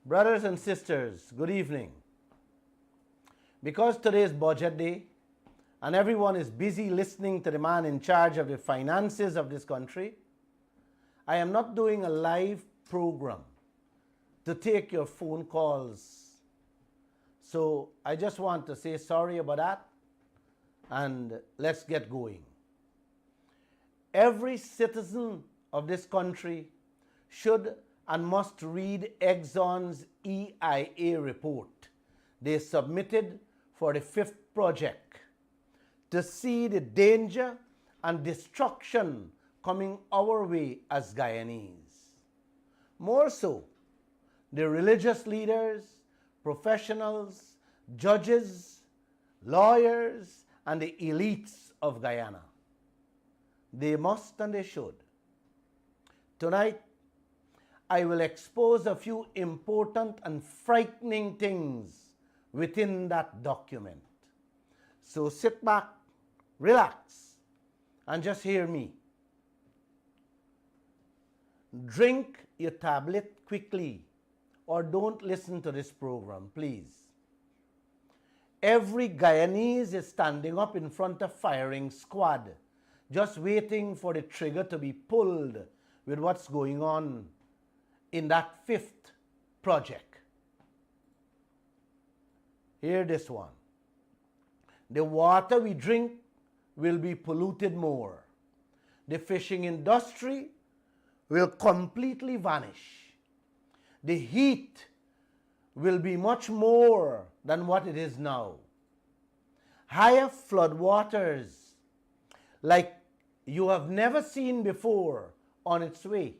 Brothers and sisters, good evening. Because today is budget day and everyone is busy listening to the man in charge of the finances of this country, I am not doing a live program to take your phone calls. So I just want to say sorry about that and let's get going. Every citizen of this country should and must read Exxon's EIA report they submitted for the 5th project to see the danger and destruction coming our way as Guyanese. More so, the religious leaders, professionals, judges, lawyers, and the elites of Guyana. They must and they should. Tonight, I will expose a few important and frightening things within that document. So sit back, relax, and just hear me. Drink your tablet quickly or don't listen to this program, please. Every Guyanese is standing up in front of firing squad, just waiting for the trigger to be pulled with what's going on in that 5th project. Hear this one. The water we drink will be polluted more. The fishing industry will completely vanish. The heat will be much more than what it is now. Higher floodwaters like you have never seen before on its way.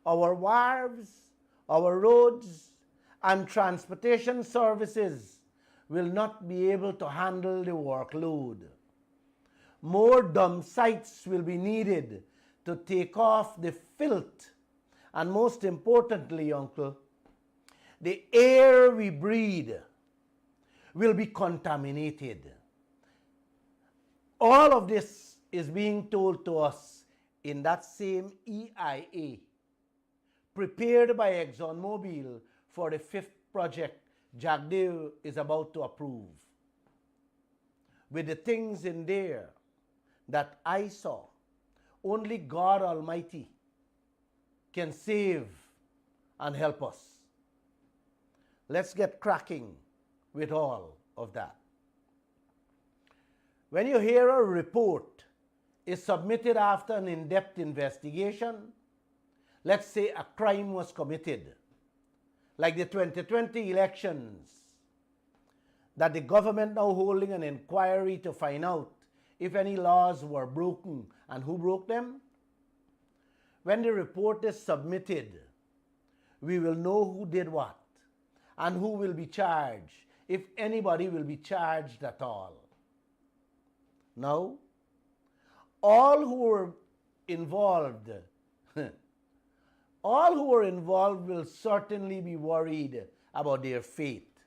Our wharves, our roads, and transportation services will not be able to handle the workload. More dump sites will be needed to take off the filth. And most importantly, Uncle, the air we breathe will be contaminated. All of this is being told to us in that same EIA, prepared by ExxonMobil for the 5th project Jagdev is about to approve. With the things in there that I saw, only God Almighty can save and help us. Let's get cracking with all of that. When you hear a report is submitted after an in-depth investigation, let's say a crime was committed, like the 2020 elections, that the government now holding an inquiry to find out if any laws were broken and who broke them. When the report is submitted, we will know who did what and who will be charged, if anybody will be charged at all. Now, all who were involved will certainly be worried about their fate,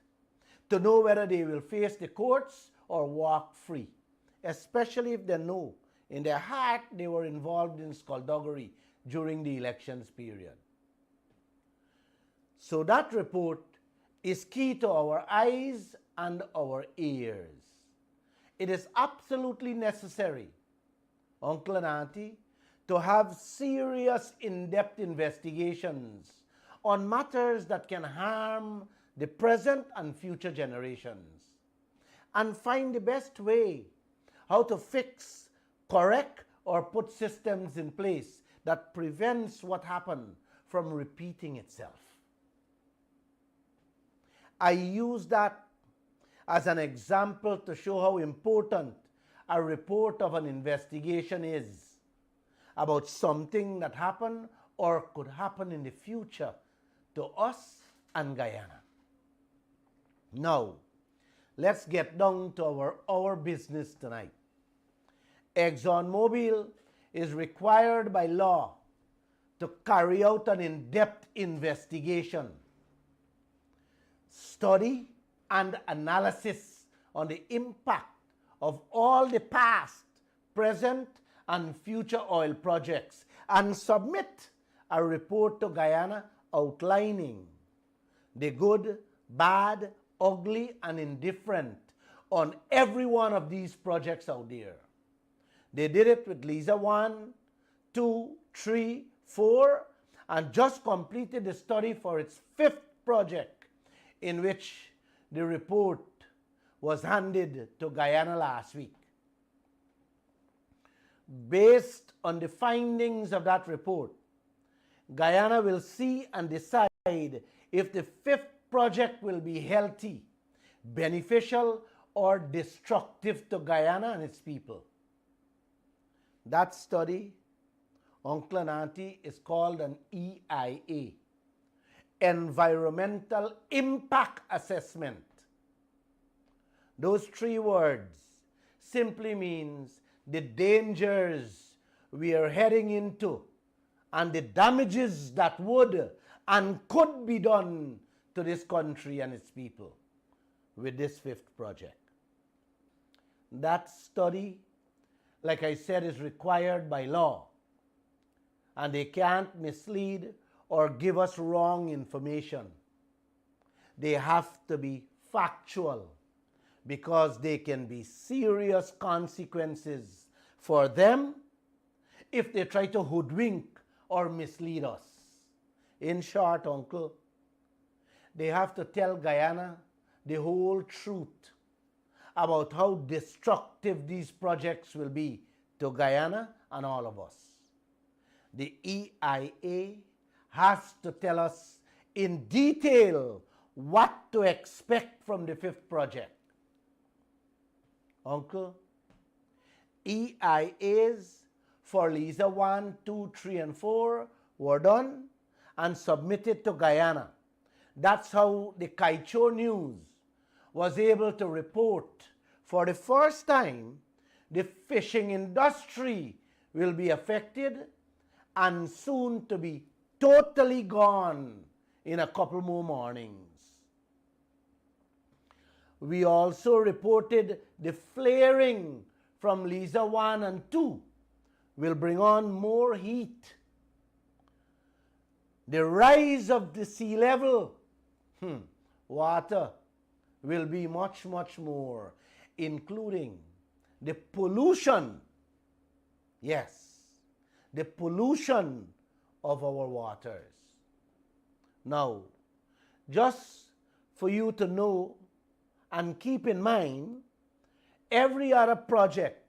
to know whether they will face the courts or walk free, especially if they know in their heart they were involved in skullduggery during the elections period. So that report is key to our eyes and our ears. It is absolutely necessary, Uncle and Auntie, to have serious in-depth investigations on matters that can harm the present and future generations, and find the best way how to fix, correct, or put systems in place that prevents what happened from repeating itself. I use that as an example to show how important a report of an investigation is about something that happened or could happen in the future to us and Guyana. Now, let's get down to our business tonight. ExxonMobil is required by law to carry out an in-depth investigation, study, and analysis on the impact of all the past, present, and future oil projects, and submit a report to Guyana outlining the good, bad, ugly, and indifferent on every one of these projects out there. They did it with Liza 1, 2, 3, 4, and just completed the study for its 5th project, in which the report was handed to Guyana last week. Based on the findings of that report, Guyana will see and decide if the 5th project will be healthy, beneficial, or destructive to Guyana and its people. That study, Uncle and Auntie, is called an EIA, Environmental Impact Assessment. Those 3 words simply means the dangers we are heading into and the damages that would and could be done to this country and its people with this 5th project. That study, like I said, is required by law, and they can't mislead or give us wrong information. They have to be factual, because there can be serious consequences for them if they try to hoodwink or mislead us. In short, Uncle, they have to tell Guyana the whole truth about how destructive these projects will be to Guyana and all of us. The EIA has to tell us in detail what to expect from the 5th project. Uncle, EIAs for Liza 1, 2, 3, and 4 were done and submitted to Guyana. That's how the Kaicho News was able to report for the first time the fishing industry will be affected and soon to be totally gone in a couple more mornings. We also reported the flaring from Liza 1 and 2 will bring on more heat. The rise of the sea level, water, will be much, much more, including the pollution, yes, the pollution of our waters. Now, just for you to know and keep in mind, every other project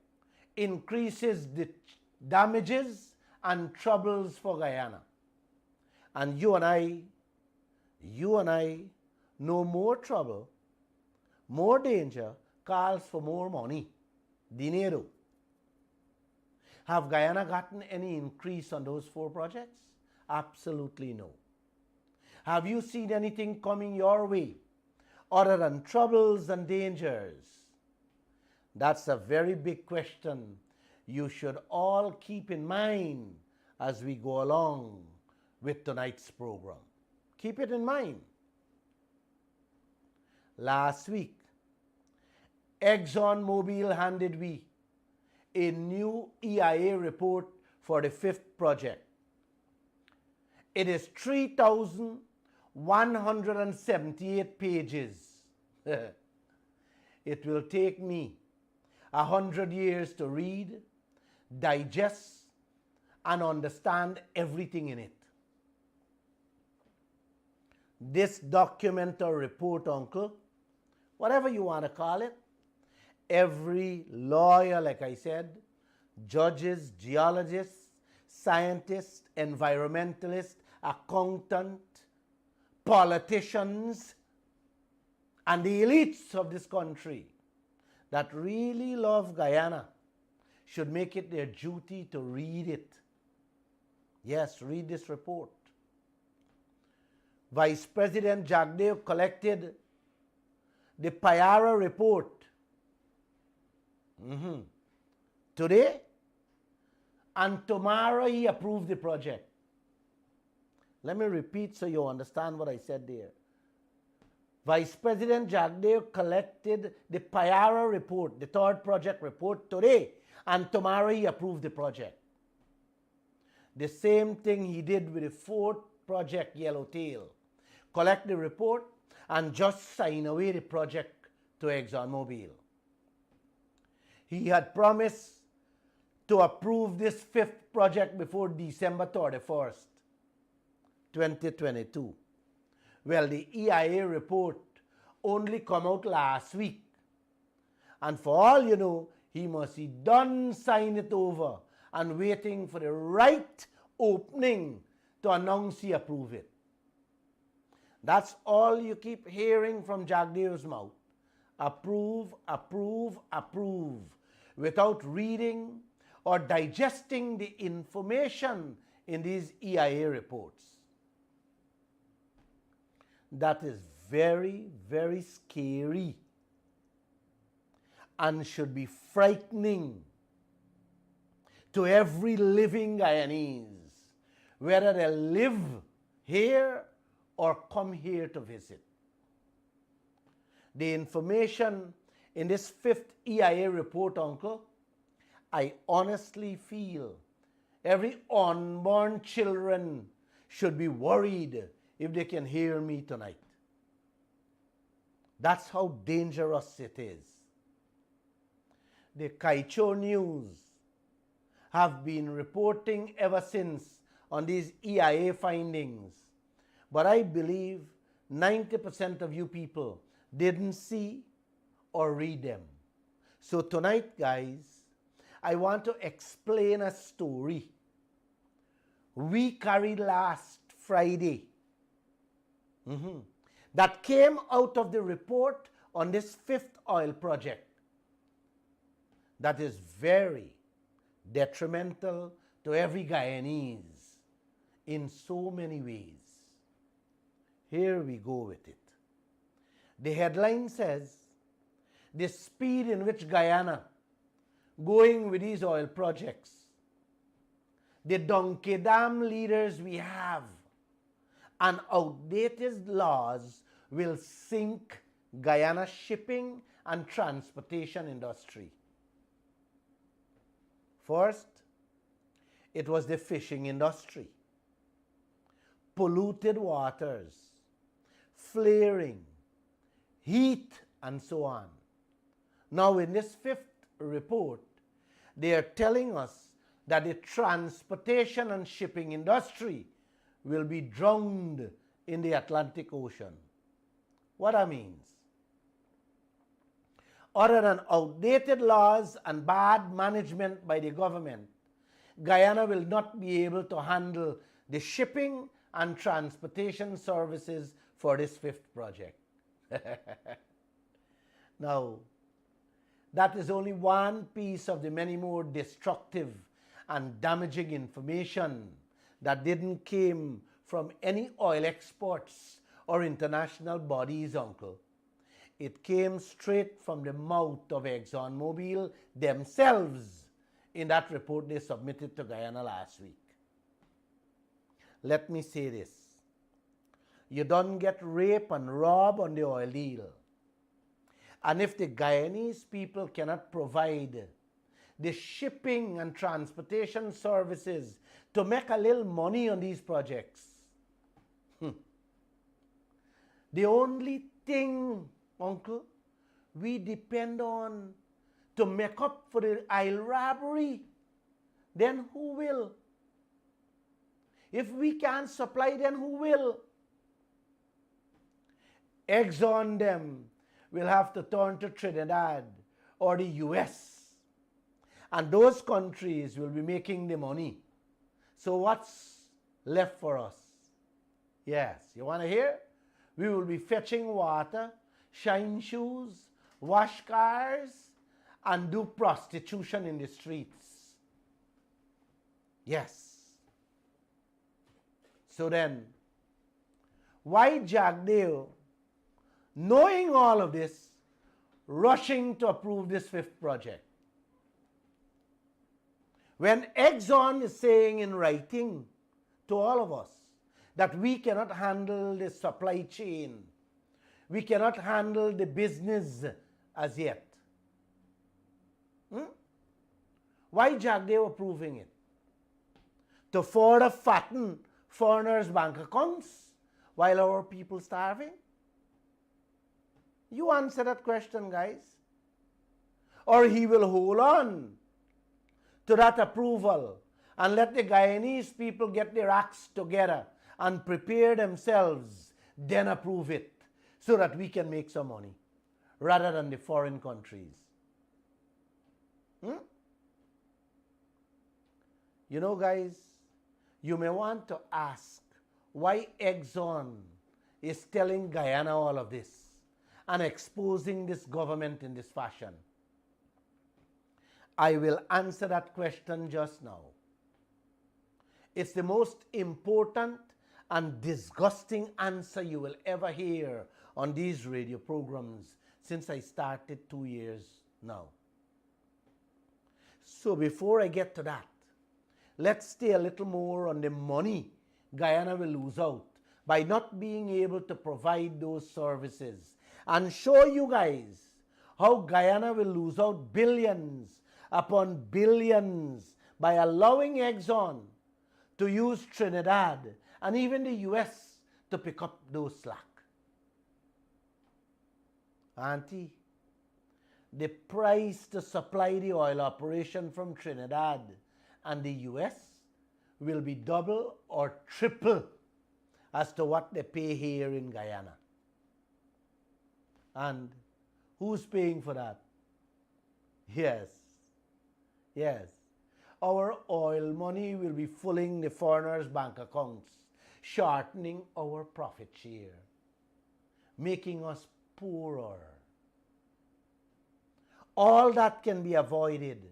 increases the damages and troubles for Guyana. And you and I know more trouble, more danger calls for more money, dinero. Have Guyana gotten any increase on those 4 projects? Absolutely no. Have you seen anything coming your way other than troubles and dangers? That's a very big question you should all keep in mind as we go along with tonight's program. Keep it in mind. Last week, Exxon Mobil handed we a new EIA report for the 5th project. It is 3,178 pages. It will take me 100 years to read, digest, and understand everything in it. This document or report, Uncle, whatever you want to call it, every lawyer, like I said, judges, geologists, scientists, environmentalists, accountant, politicians, and the elites of this country that really love Guyana should make it their duty to read it. Yes, read this report. Vice President Jagdeo collected the Payara report today, and tomorrow he approved the project. Let me repeat so you understand what I said there. Vice President Jagdeo collected the Payara report, the 3rd project report, today, and tomorrow he approved the project. The same thing he did with the 4th project, Yellowtail. collect the report, and just sign away the project to ExxonMobil. He had promised to approve this fifth project before December 31st, 2022. Well, the EIA report only come out last week. And for all you know, he must be done sign it over and waiting for the right opening to announce he approve it. That's all you keep hearing from Jagdev's mouth. Approve, approve, approve, without reading or digesting the information in these EIA reports. That is very, very scary and should be frightening to every living Guyanese, whether they live here or come here to visit. The information in this fifth EIA report, Uncle, I honestly feel every unborn children should be worried if they can hear me tonight. That's how dangerous it is. The Kaicho News have been reporting ever since on these EIA findings, but I believe 90% of you people didn't see or read them. So tonight, guys, I want to explain a story we carried last Friday that came out of the report on this fifth oil project that is very detrimental to every Guyanese in so many ways. Here we go with it. The headline says, the speed in which Guyana going with these oil projects, the donkey dam leaders we have, and outdated laws will sink Guyana's shipping and transportation industry. First, it was the fishing industry. Polluted waters, flaring, heat, and so on. Now, in this fifth report, they are telling us that the transportation and shipping industry will be drowned in the Atlantic Ocean. What that means? Other than outdated laws and bad management by the government, Guyana will not be able to handle the shipping and transportation services for this fifth project. Now, that is only one piece of the many more destructive and damaging information that didn't came from any oil exports or international bodies, Uncle. It came straight from the mouth of ExxonMobil themselves in that report they submitted to Guyana last week. Let me say this. You don't get rape and rob on the oil deal. And if the Guyanese people cannot provide the shipping and transportation services to make a little money on these projects, the only thing, Uncle, we depend on to make up for the oil robbery, then who will? If we can't supply, then who will? Exxon them will have to turn to Trinidad or the US. And those countries will be making the money. So what's left for us? Yes, you want to hear? We will be fetching water, shine shoes, wash cars, and do prostitution in the streets. Yes. So then, why Jagdev, knowing all of this, rushing to approve this fifth project? When Exxon is saying in writing to all of us that we cannot handle the supply chain, we cannot handle the business as yet. Why Jagdev approving it? To further fatten foreigners' bank accounts while our people starving? You answer that question, guys. Or he will hold on to that approval and let the Guyanese people get their acts together and prepare themselves, then approve it so that we can make some money rather than the foreign countries. You know, guys, you may want to ask why Exxon is telling Guyana all of this and exposing this government in this fashion. I will answer that question just now. It's the most important and disgusting answer you will ever hear on these radio programs since I started 2 years now. So before I get to that, let's stay a little more on the money Guyana will lose out by not being able to provide those services and show you guys how Guyana will lose out billions upon billions by allowing Exxon to use Trinidad and even the US to pick up those slack. Auntie, the price to supply the oil operation from Trinidad and the US will be double or triple as to what they pay here in Guyana. And who's paying for that? Yes. Our oil money will be filling the foreigners' bank accounts, shortening our profit share, making us poorer. All that can be avoided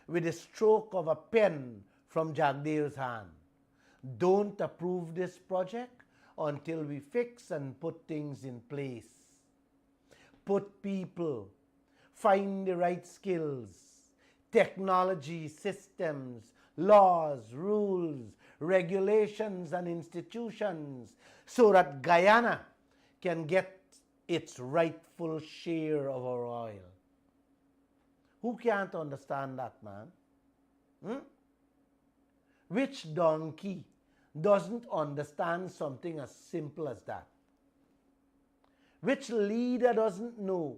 with the stroke of a pen from Jagdeo's hand. Don't approve this project until we fix and put things in place. Put people, find the right skills, technology, systems, laws, rules, regulations, and institutions so that Guyana can get its rightful share of our oil. Who can't understand that, man? Which donkey doesn't understand something as simple as that? Which leader doesn't know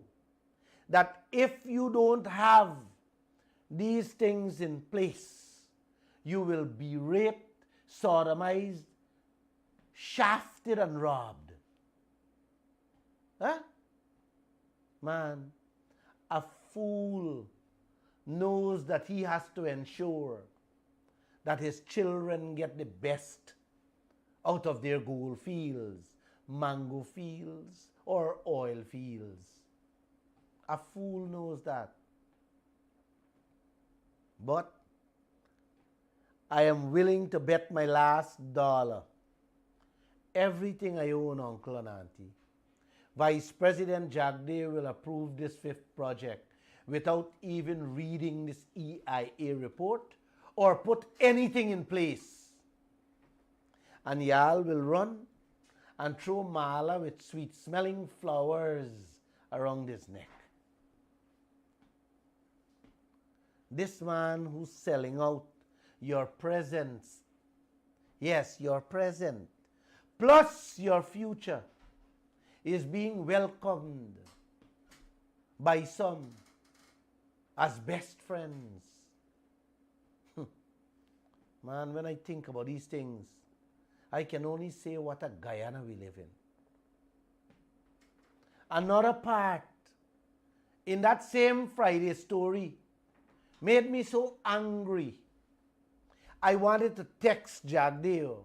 that if you don't have these things in place, you will be raped, sodomized, shafted, and robbed? Man, a fool knows that he has to ensure that his children get the best out of their gold fields, mango fields, or oil fields. A fool knows that. But I am willing to bet my last dollar, everything I own, Uncle and Auntie, Vice President Jagdeo will approve this fifth project without even reading this EIA report or put anything in place. And y'all will run and throw mala with sweet-smelling flowers around his neck. This man who's selling out your presents, yes, your present, plus your future, is being welcomed by some as best friends. Man, when I think about these things, I can only say what a Guyana we live in. Another part in that same Friday story made me so angry. I wanted to text Jagdeo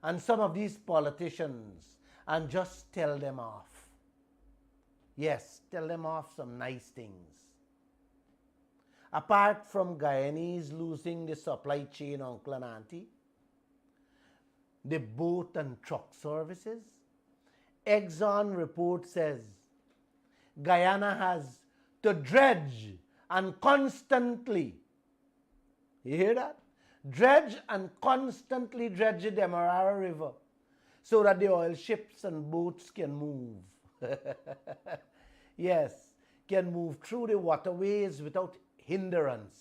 and some of these politicians and just tell them off. Yes, tell them off some nice things. Apart from Guyanese losing the supply chain, Uncle and Auntie, the boat and truck services, Exxon report says Guyana has to dredge and constantly, you hear that? Dredge and constantly dredge the Demerara River so that the oil ships and boats can move. Yes, can move through the waterways without hindrance.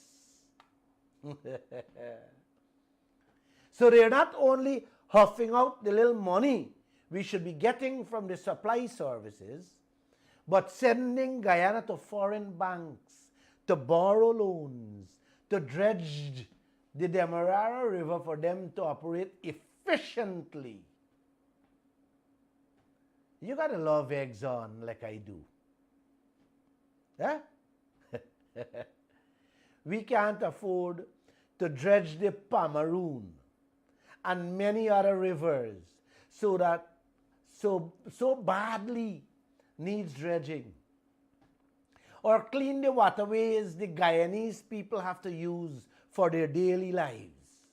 So they're not only huffing out the little money we should be getting from the supply services, but sending Guyana to foreign banks to borrow loans, to dredge the Demerara River for them to operate efficiently. You gotta love Exxon like I do. Huh? We can't afford to dredge the Pomeroon and many other rivers so badly needs dredging, or clean the waterways the Guyanese people have to use for their daily lives.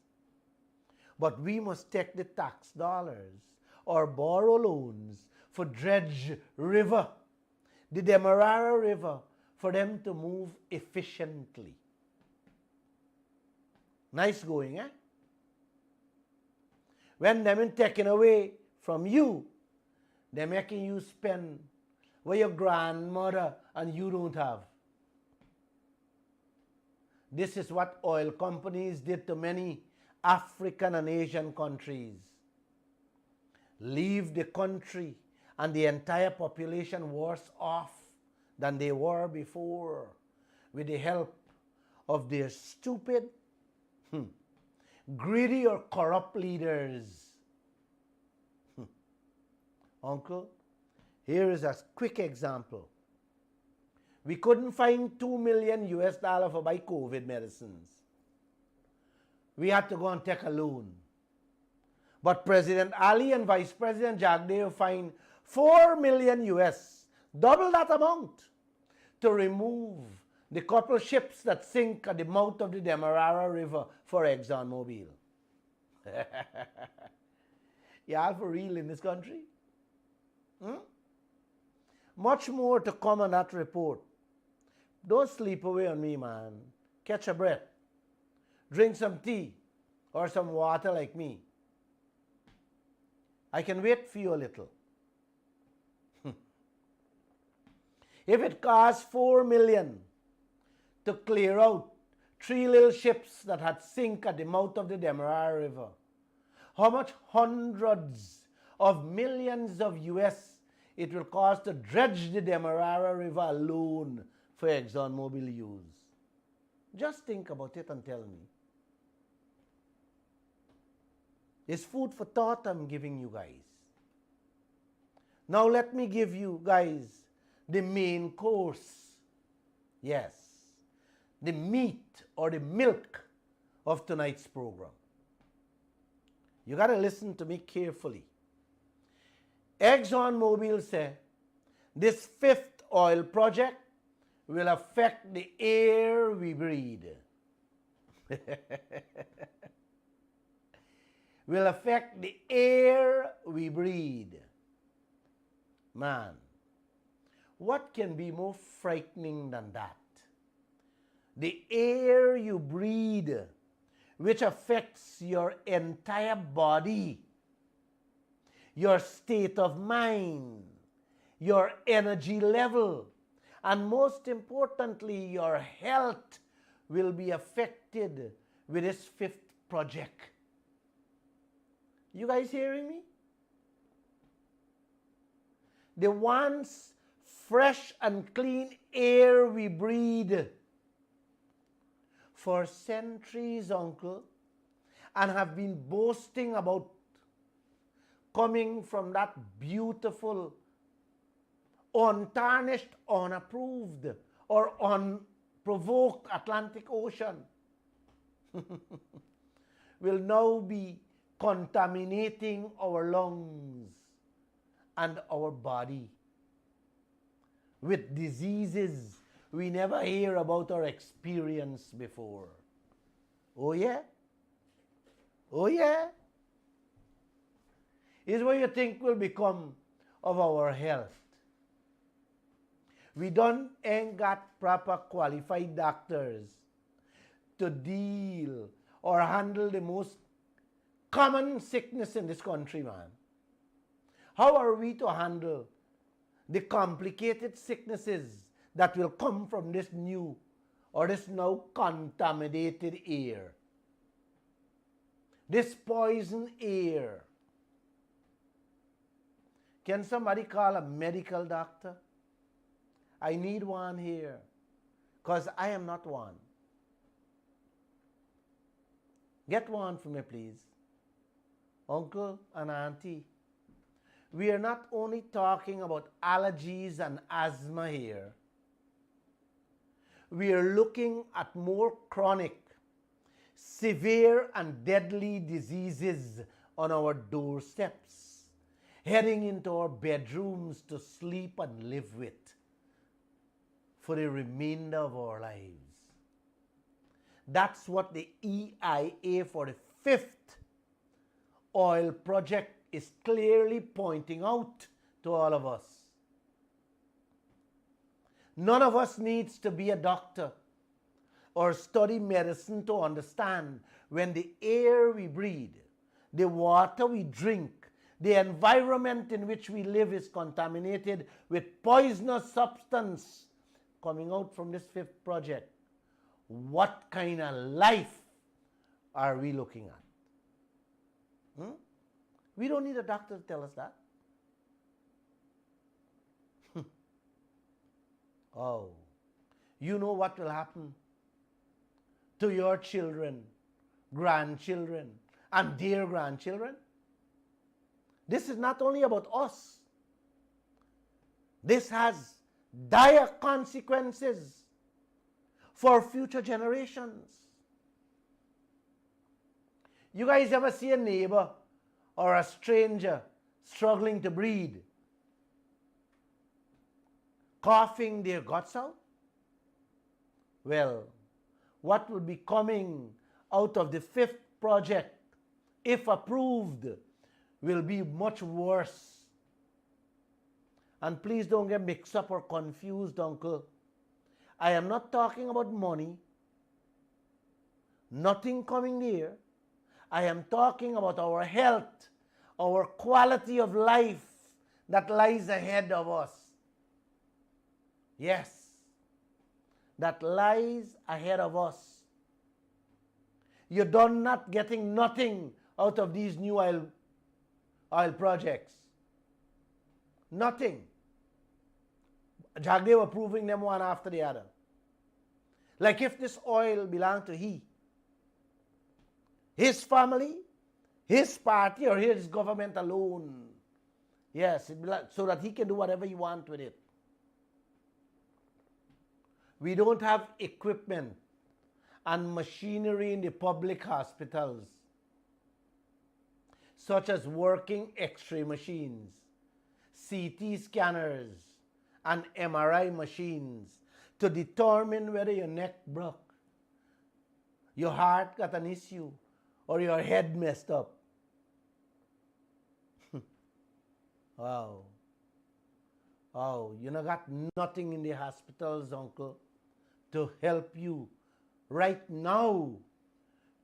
But we must take the tax dollars or borrow loans for dredge river, the Demerara River, for them to move efficiently. Nice going, eh? When them taken away from you, they're making you spend what your grandmother and you don't have. This is what oil companies did to many African and Asian countries. Leave the country and the entire population worse off than they were before, with the help of their stupid, greedy or corrupt leaders. Uncle, here is a quick example. We couldn't find $2 million for buy COVID medicines. We had to go and take a loan. But President Ali and Vice President Jagdeo find $4 million, double that amount, to remove the couple ships that sink at the mouth of the Demerara River for ExxonMobil. Y'all for real in this country? Much more to come on that report. Don't sleep away on me, man. Catch a breath. Drink some tea or some water like me. I can wait for you a little. If it costs $4 million to clear out 3 little ships that had sink at the mouth of the Demerara River, how much hundreds of millions of US it will cost to dredge the Demerara River alone for ExxonMobil use? Just think about it and tell me. It's food for thought I'm giving you guys. Now let me give you guys the main course. Yes, the meat or the milk of tonight's program. You got to listen to me carefully. ExxonMobil said this 5th oil project will affect the air we breathe. Will affect the air we breathe. Man, what can be more frightening than that? The air you breathe, which affects your entire body, your state of mind, your energy level, and most importantly, your health will be affected with this 5th project. You guys hearing me? The once fresh and clean air we breathe for centuries, uncle, and have been boasting about coming from that beautiful, untarnished, unapproved, or unprovoked Atlantic Ocean will now be contaminating our lungs and our body with diseases we never hear about or experience before. Oh yeah? Oh yeah? Is what you think will become of our health. We ain't got proper qualified doctors to deal or handle the most common sickness in this country, man. How are we to handle the complicated sicknesses that will come from this new or this now contaminated air? This poison air. Can somebody call a medical doctor? I need one here, because I am not one. Get one for me, please. Uncle and auntie. We are not only talking about allergies and asthma here. We are looking at more chronic, severe and deadly diseases on our doorsteps, heading into our bedrooms to sleep and live with for the remainder of our lives. That's what the EIA for the fifth oil project is clearly pointing out to all of us. None of us needs to be a doctor or study medicine to understand when the air we breathe, the water we drink, the environment in which we live is contaminated with poisonous substance coming out from this fifth project. What kind of life are we looking at? We don't need a doctor to tell us that. Oh, you know what will happen to your children, grandchildren, and their grandchildren? This is not only about us. This has dire consequences for future generations. You guys ever see a neighbor or a stranger struggling to breathe, coughing their guts out? Well, what would be coming out of the fifth project, if approved, will be much worse. And please don't get mixed up or confused, Uncle. I am not talking about money, nothing coming there. I am talking about our health, our quality of life that lies ahead of us. Yes, that lies ahead of us. You're done not getting nothing out of these new oil projects. Nothing. Jagdev approving them one after the other. Like if this oil belonged to he, his family, his party, or his government alone. Yes, so that he can do whatever he wants with it. We don't have equipment and machinery in the public hospitals, such as working X-ray machines, CT scanners, and MRI machines to determine whether your neck broke, your heart got an issue, or your head messed up. Wow. Oh, you know, got nothing in the hospitals, Uncle, to help you right now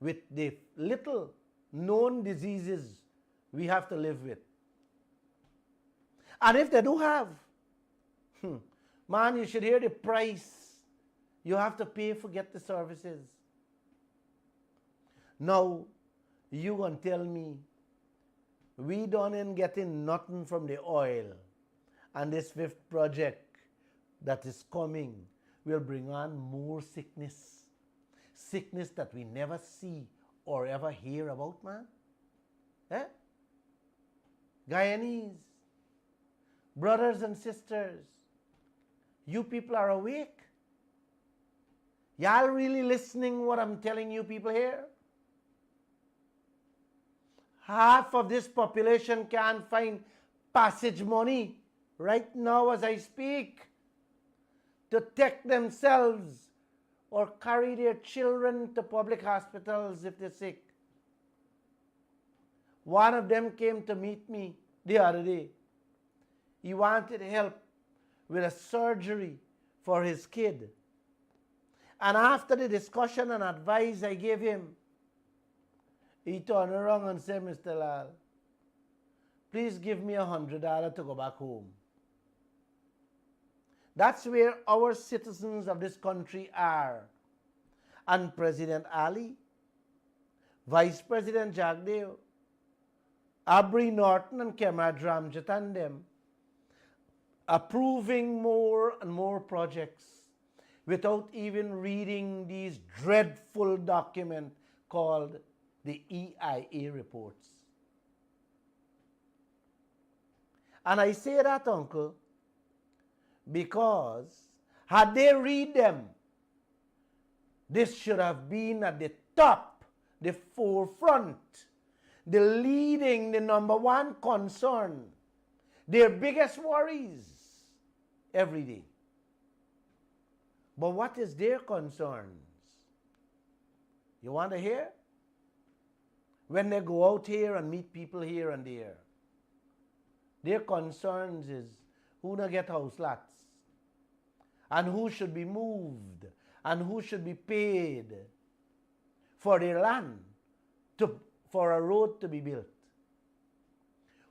with the little known diseases we have to live with. And if they do have, man, you should hear the price you have to pay for get the services. Now, you gonna tell me we don't ain't getting nothing from the oil, and this fifth project that is coming will bring on more sickness. Sickness that we never see or ever hear about, man. Eh? Guyanese, brothers and sisters, you people are awake? Y'all really listening what I'm telling you people here? Half of this population can't find passage money right now as I speak to take themselves or carry their children to public hospitals if they're sick. One of them came to meet me the other day. He wanted help with a surgery for his kid. And after the discussion and advice I gave him, he turned around and said, Mr. Lall, please give me $100 to go back home. That's where our citizens of this country are. And President Ali, Vice President Jagdev, Abri Norton and Kemad Ramjat and them approving more and more projects without even reading these dreadful documents called the EIA reports. And I say that, Uncle, because had they read them, this should have been at the top, the forefront, the leading, the number one concern, their biggest worries every day. But what is their concerns? You want to hear? When they go out here and meet people here and there, their concerns is who na get house lots, and who should be moved, and who should be paid for their land for a road to be built.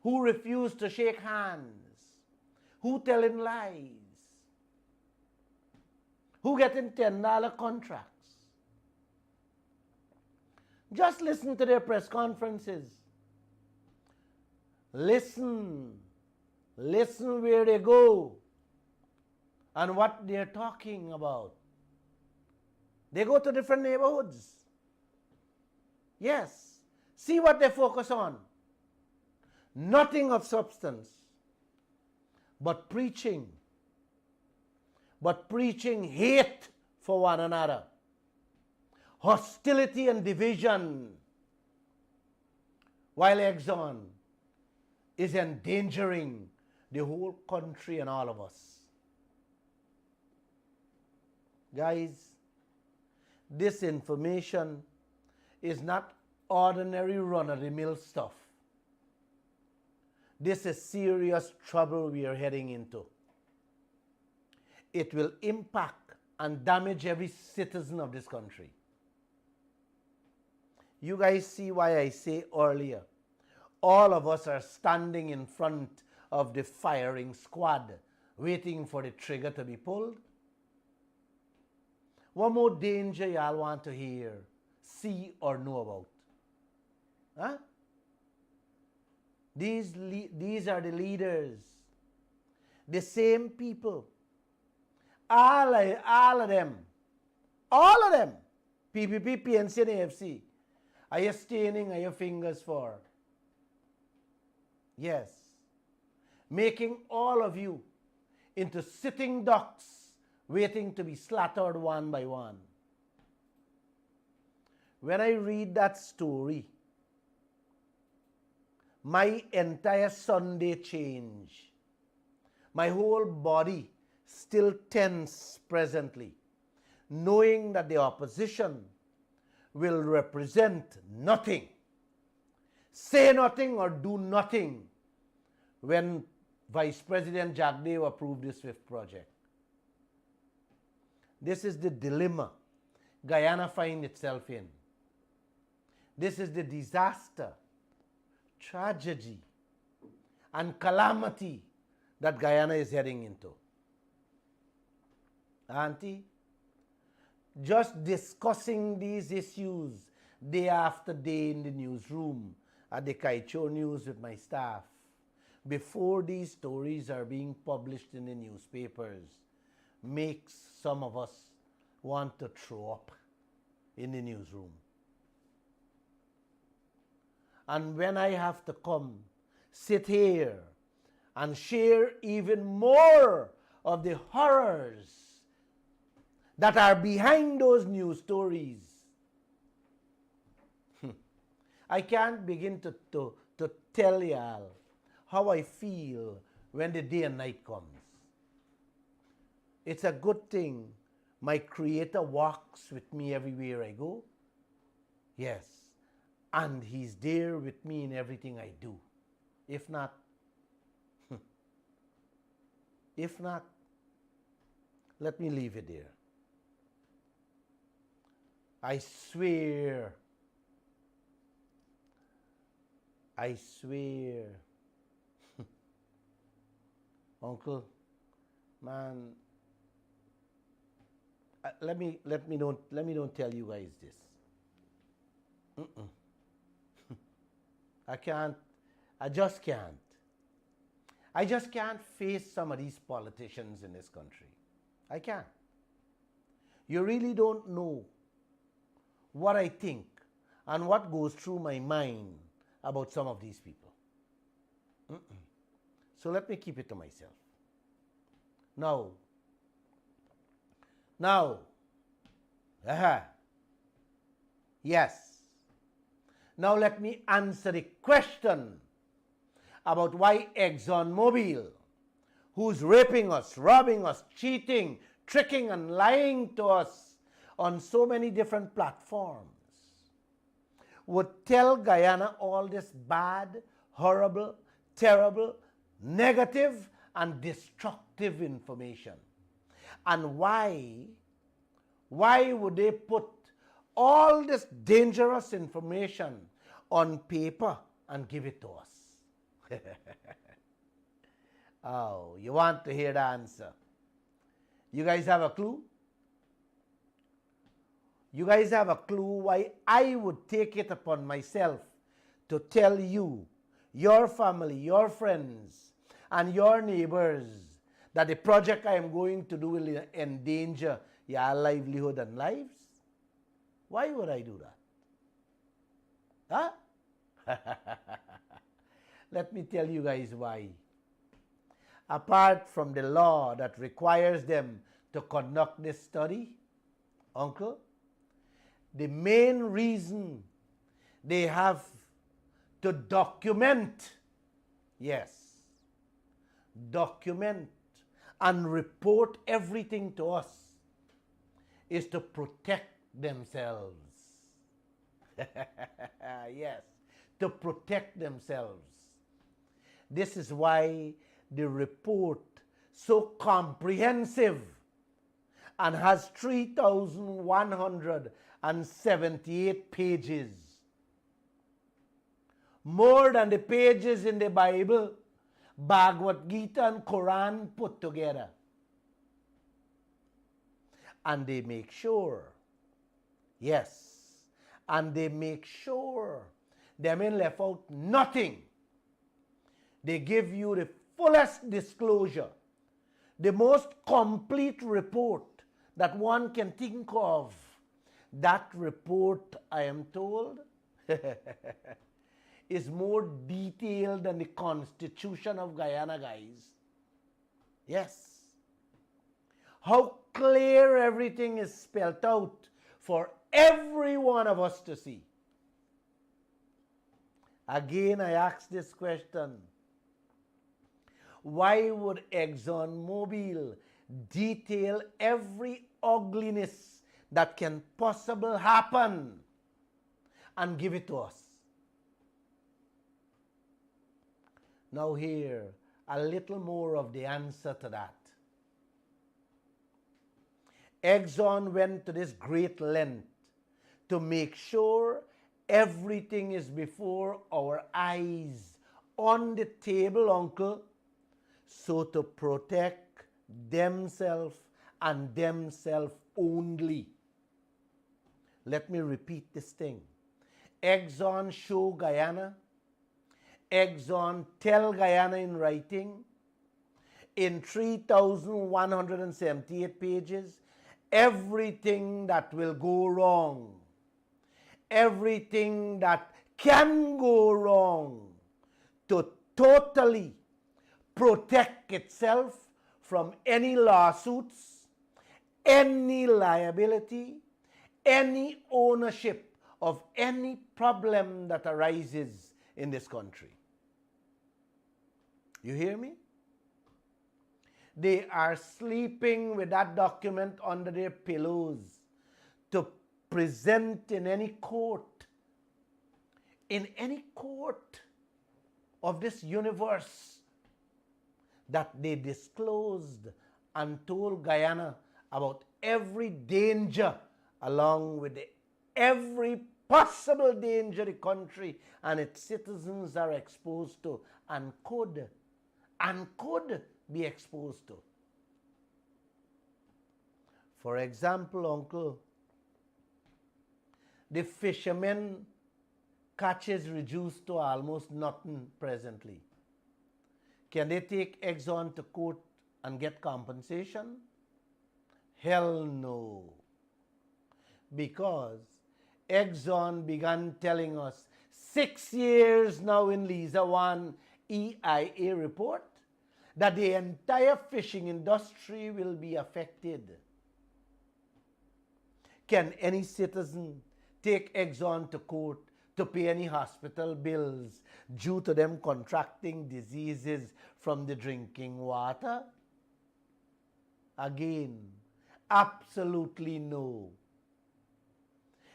Who refuse to shake hands, who telling lies, who getting $10 contracts. Just listen to their press conferences. Listen where they go and what they're talking about. They go to different neighborhoods. Yes, see what they focus on. Nothing of substance, but preaching hate for one another, hostility and division, while Exxon is endangering the whole country and all of us. Guys, this information is not ordinary run-of-the-mill stuff. This is serious trouble we are heading into. It will impact and damage every citizen of this country. You guys see why I say earlier, all of us are standing in front of the firing squad, waiting for the trigger to be pulled. What more danger y'all want to hear, see, or know about? Huh? These are the leaders, the same people, all of them, PPP, PNC, and AFC, are you staining your fingers for? Yes, making all of you into sitting ducks, waiting to be slaughtered one by one. When I read that story, my entire Sunday change. My whole body still tense presently, knowing that the opposition will represent nothing, say nothing or do nothing when Vice President Jagdev approved this fifth project. This is the dilemma Guyana finds itself in. This is the disaster, tragedy, and calamity that Guyana is heading into. Auntie, just discussing these issues day after day in the newsroom at the Kaicho News with my staff, before these stories are being published in the newspapers, makes some of us want to throw up in the newsroom. And when I have to come, sit here, and share even more of the horrors that are behind those news stories, I can't begin to tell y'all how I feel when the day and night comes. It's a good thing my Creator walks with me everywhere I go. Yes. And He's there with me in everything I do. If not, let me leave it there. I swear, Uncle, man, let me don't tell you guys this. I just can't. I just can't face some of these politicians in this country. I can't. You really don't know what I think and what goes through my mind about some of these people. So let me keep it to myself. Now, yes. Now let me answer the question about why ExxonMobil, who's raping us, robbing us, cheating, tricking and lying to us on so many different platforms, would tell Guyana all this bad, horrible, terrible, negative and destructive information. And why would they put all this dangerous information on paper and give it to us? Oh, you want to hear the answer? You guys have a clue? You guys have a clue why I would take it upon myself to tell you, your family, your friends, and your neighbors that the project I am going to do will endanger your livelihood and lives? Why would I do that? Huh? Let me tell you guys why. Apart from the law that requires them to conduct this study, Uncle, the main reason they have to document, yes, document and report everything to us is to protect themselves. Yes, to protect themselves. This is why the report, so comprehensive and has 3,178 pages, more than the pages in the Bible, Bhagavad Gita and Quran put together. And they make sure, yes, and they make sure they may left out nothing. They give you the fullest disclosure, the most complete report that one can think of. That report, I am told, is more detailed than the Constitution of Guyana, guys. Yes. How clear everything is spelled out for every one of us to see. Again, I ask this question. Why would ExxonMobil detail every ugliness that can possibly happen and give it to us? Now here, a little more of the answer to that. Exxon went to this great length to make sure everything is before our eyes on the table, Uncle, so to protect themselves and themselves only. Let me repeat this thing. Exxon show Guyana, Exxon tell Guyana in writing, in 3,178 pages, everything that will go wrong, everything that can go wrong, to totally protect itself from any lawsuits, any liability, any ownership of any problem that arises in this country. You hear me? They are sleeping with that document under their pillows to present in any court of this universe, that they disclosed and told Guyana about every danger, along with every possible danger the country and its citizens are exposed to and could be exposed to. For example, Uncle, the fishermen catch is reduced to almost nothing presently. Can they take Exxon to court and get compensation? Hell no. Because Exxon began telling us 6 years now in Lisa 1 EIA report that the entire fishing industry will be affected. Can any citizen take Exxon to court to pay any hospital bills due to them contracting diseases from the drinking water? Again, absolutely no.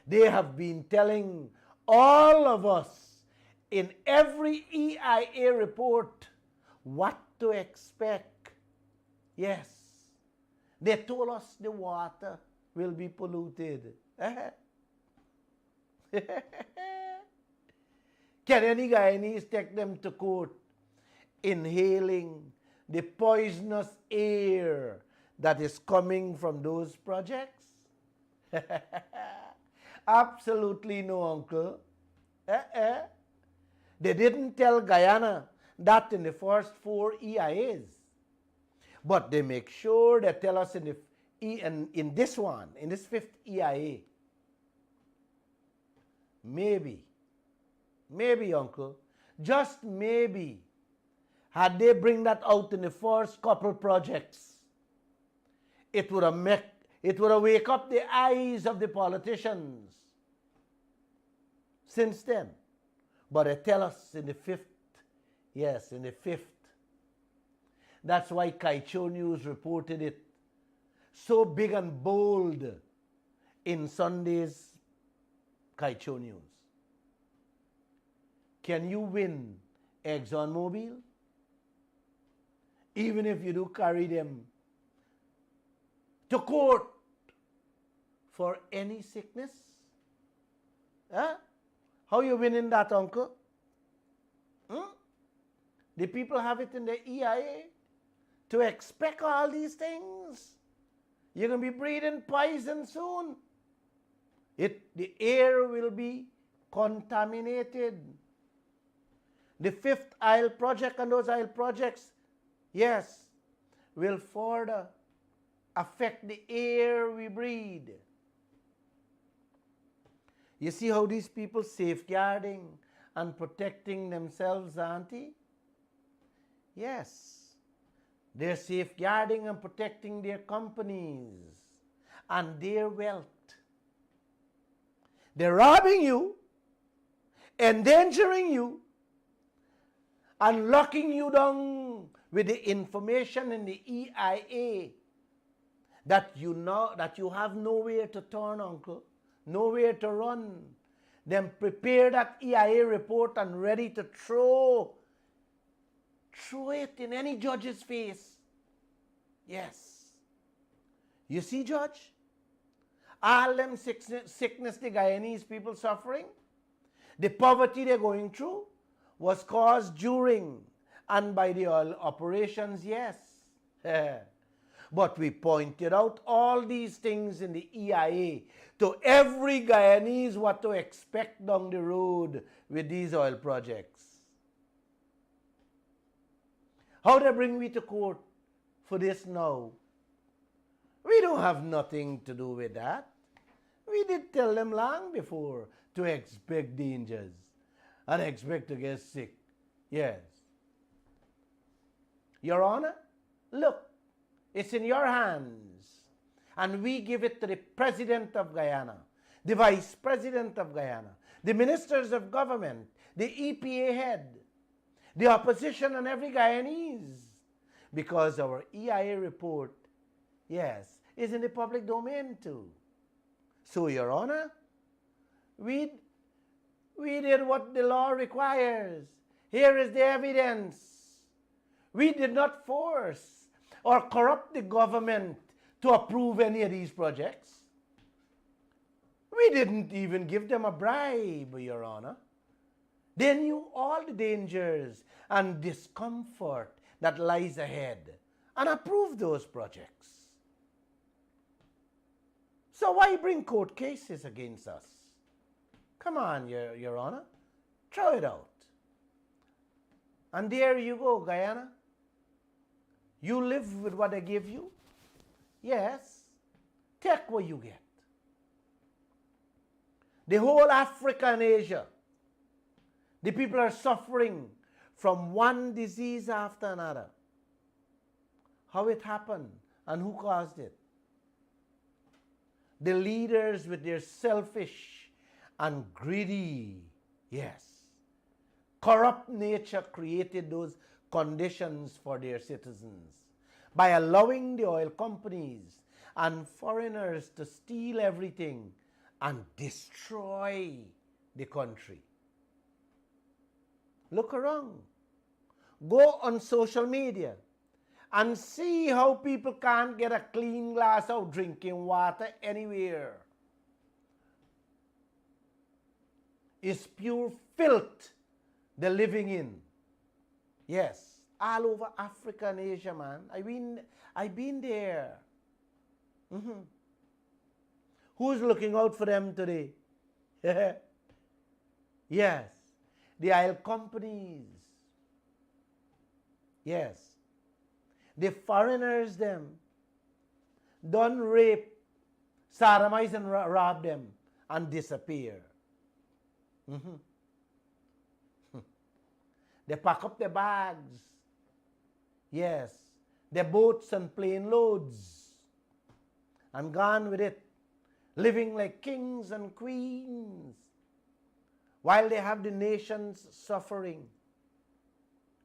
They have been telling all of us in every EIA report what to expect. Yes, they told us the water will be polluted. Can any Guyanese take them to court inhaling the poisonous air that is coming from those projects? Absolutely no, uncle. They didn't tell Guyana that in the first 4 EIAs. But they make sure they tell us in this one, in this 5th EIA. Maybe, uncle, just maybe, had they bring that out in the first couple projects, it would have wake up the eyes of the politicians since then. But they tell us in the 5th, yes, in the 5th. That's why Kaicho News reported it so big and bold in Sunday's Kaicho News. Can you win ExxonMobil? Even if you do carry them to court for any sickness? Huh? How you winning that, uncle? The people have it in the EIA to expect all these things. You're going to be breathing poison soon. The air will be contaminated. The 5th oil project and those oil projects, yes, will further affect the air we breathe. You see how these people safeguarding and protecting themselves, auntie? Yes. They're safeguarding and protecting their companies and their wealth. They're robbing you, endangering you, and locking you down with the information in the EIA that you know that you have nowhere to turn, uncle, nowhere to run. Then prepare that EIA report and ready to throw it in any judge's face. Yes. You see, Judge? All them sickness the Guyanese people suffering, the poverty they're going through was caused during and by the oil operations, yes. But we pointed out all these things in the EIA to every Guyanese what to expect down the road with these oil projects. How they bring we to court for this now? We don't have nothing to do with that. We did tell them long before to expect dangers and expect to get sick. Yes. Your Honor, look, it's in your hands. And we give it to the President of Guyana, the Vice President of Guyana, the Ministers of Government, the EPA head, the opposition and every Guyanese. Because our EIA report, yes, is in the public domain too. So, Your Honor, we did what the law requires. Here is the evidence. We did not force or corrupt the government to approve any of these projects. We didn't even give them a bribe, Your Honor. They knew all the dangers and discomfort that lies ahead and approved those projects. So why bring court cases against us? Come on, Your Honor. Throw it out. And there you go, Guyana. You live with what they give you? Yes. Take what you get. The whole Africa and Asia, the people are suffering from one disease after another. How it happened and who caused it? The leaders with their selfish and greedy, yes, corrupt nature created those conditions for their citizens by allowing the oil companies and foreigners to steal everything and destroy the country. Look around. Go on social media and see how people can't get a clean glass of drinking water anywhere. It's pure filth they're living in. Yes, all over Africa and Asia, man. I've been there. Who's looking out for them today? Yes, the oil companies. Yes, the foreigners them done rape, sodomize and rob them and disappear. They pack up their bags. Yes, their boats and plane loads and gone with it, living like kings and queens while they have the nations suffering.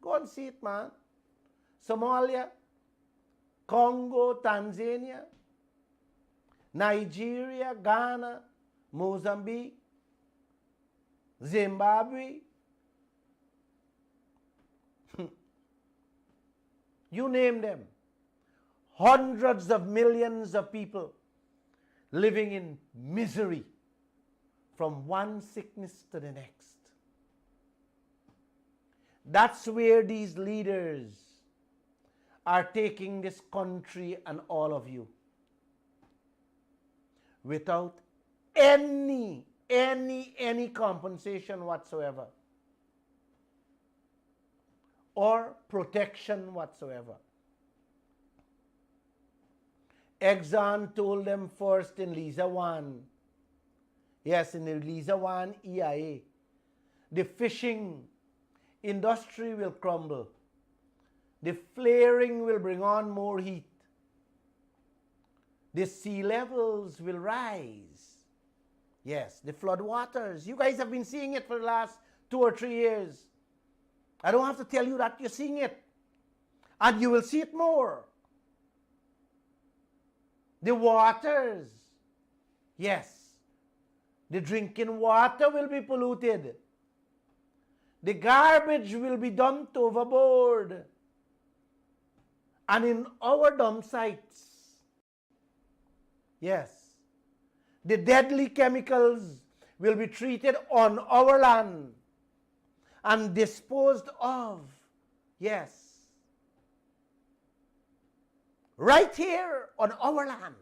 Go and see it, man. Somalia, Congo, Tanzania, Nigeria, Ghana, Mozambique, Zimbabwe. You name them. Hundreds of millions of people living in misery from one sickness to the next. That's where these leaders are taking this country and all of you without any compensation whatsoever or protection whatsoever. Exxon told them first in Lisa 1, yes, in the Lisa 1 EIA, the fishing industry will crumble. The flaring will bring on more heat. The sea levels will rise. Yes, the flood waters. You guys have been seeing it for the last 2 or 3 years. I don't have to tell you that, you're seeing it. And you will see it more. The waters. Yes. The drinking water will be polluted. The garbage will be dumped overboard. And in our dump sites, yes, the deadly chemicals will be treated on our land and disposed of, yes, right here on our land.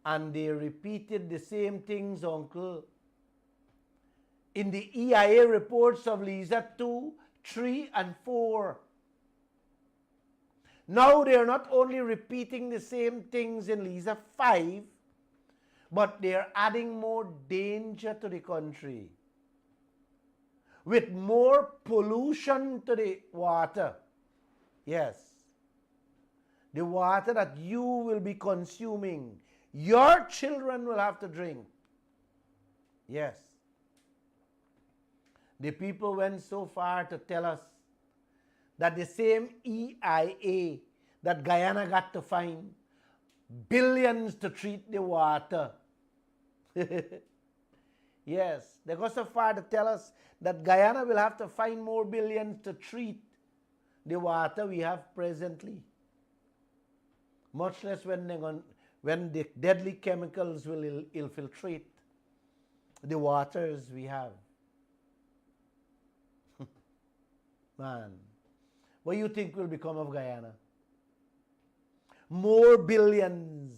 And they repeated the same things, uncle, in the EIA reports of Lisa 2, 3, and 4. Now they are not only repeating the same things in Lisa 5, but they are adding more danger to the country with more pollution to the water. Yes. The water that you will be consuming, your children will have to drink. Yes. The people went so far to tell us that the same EIA that Guyana got to find billions to treat the water. Yes, they go so far to tell us that Guyana will have to find more billions to treat the water we have presently. Much less when the deadly chemicals will infiltrate the waters we have. Man, what do you think will become of Guyana? More billions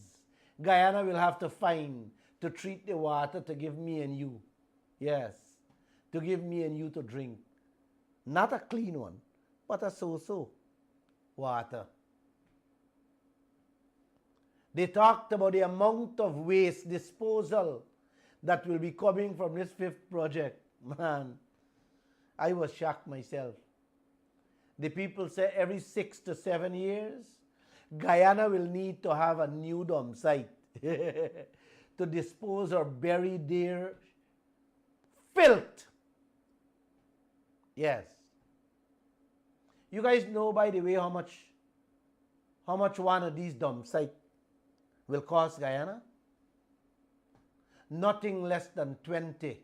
Guyana will have to find to treat the water to give me and you. Yes, to give me and you to drink. Not a clean one, but a so-so. water. They talked about the amount of waste disposal that will be coming from this fifth project. Man, I was shocked myself. The people say every 6 to 7 years, Guyana will need to have a new dump site to dispose or bury their filth. Yes. You guys know, by the way, how much one of these dump sites will cost Guyana? Nothing less than 20,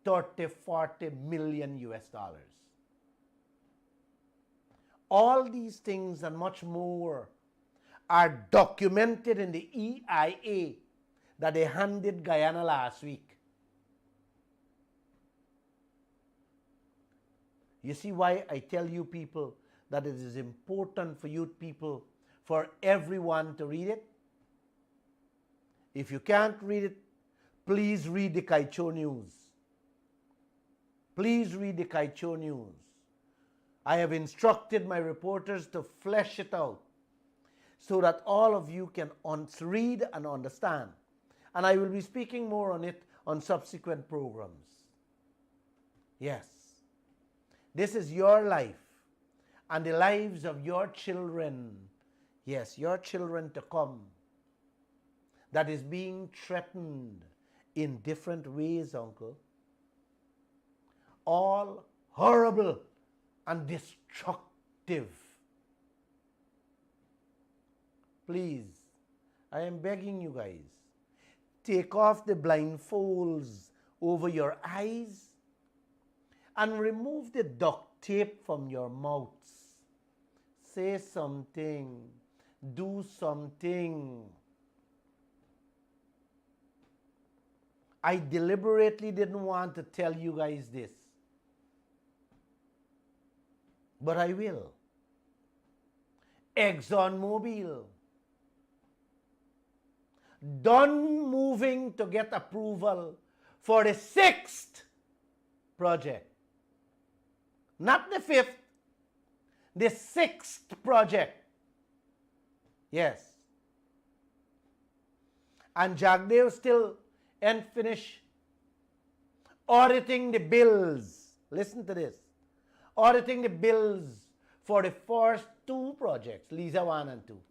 30, 40 million US dollars. All these things and much more are documented in the EIA that they handed Guyana last week. You see why I tell you people that it is important for you people, for everyone to read it? If you can't read it, please read the Kaicho News. Please read the Kaicho News. I have instructed my reporters to flesh it out so that all of you can read and understand. And I will be speaking more on it on subsequent programs. Yes. This is your life and the lives of your children. Yes, your children to come. That is being threatened in different ways, uncle. All horrible and destructive. Please, I am begging you guys, take off the blindfolds over your eyes and remove the duct tape from your mouths. Say something. Do something. I deliberately didn't want to tell you guys this, but I will. ExxonMobil done moving to get approval for the 6th project. Not the 5th, the 6th project. Yes. And Jagdev still ain't finished auditing the bills. Listen to this. Auditing the bills for the first 2 projects, Liza 1 and 2.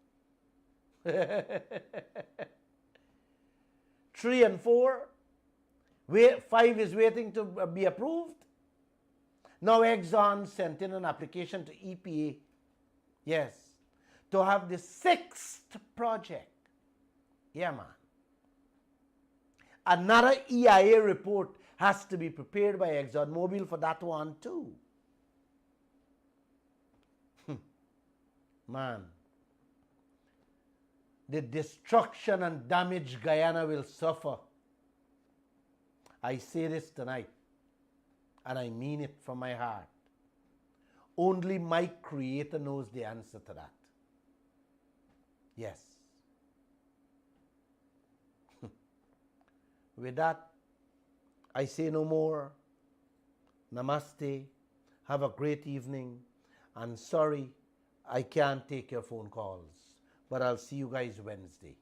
3 and 4. 5 is waiting to be approved. Now Exxon sent in an application to EPA, yes, to have the 6th project. Yeah, man. Another EIA report has to be prepared by ExxonMobil for that one too. Man, the destruction and damage Guyana will suffer. I say this tonight, and I mean it from my heart. Only my Creator knows the answer to that. Yes. With that, I say no more. Namaste. Have a great evening. And sorry, I can't take your phone calls, but I'll see you guys Wednesday.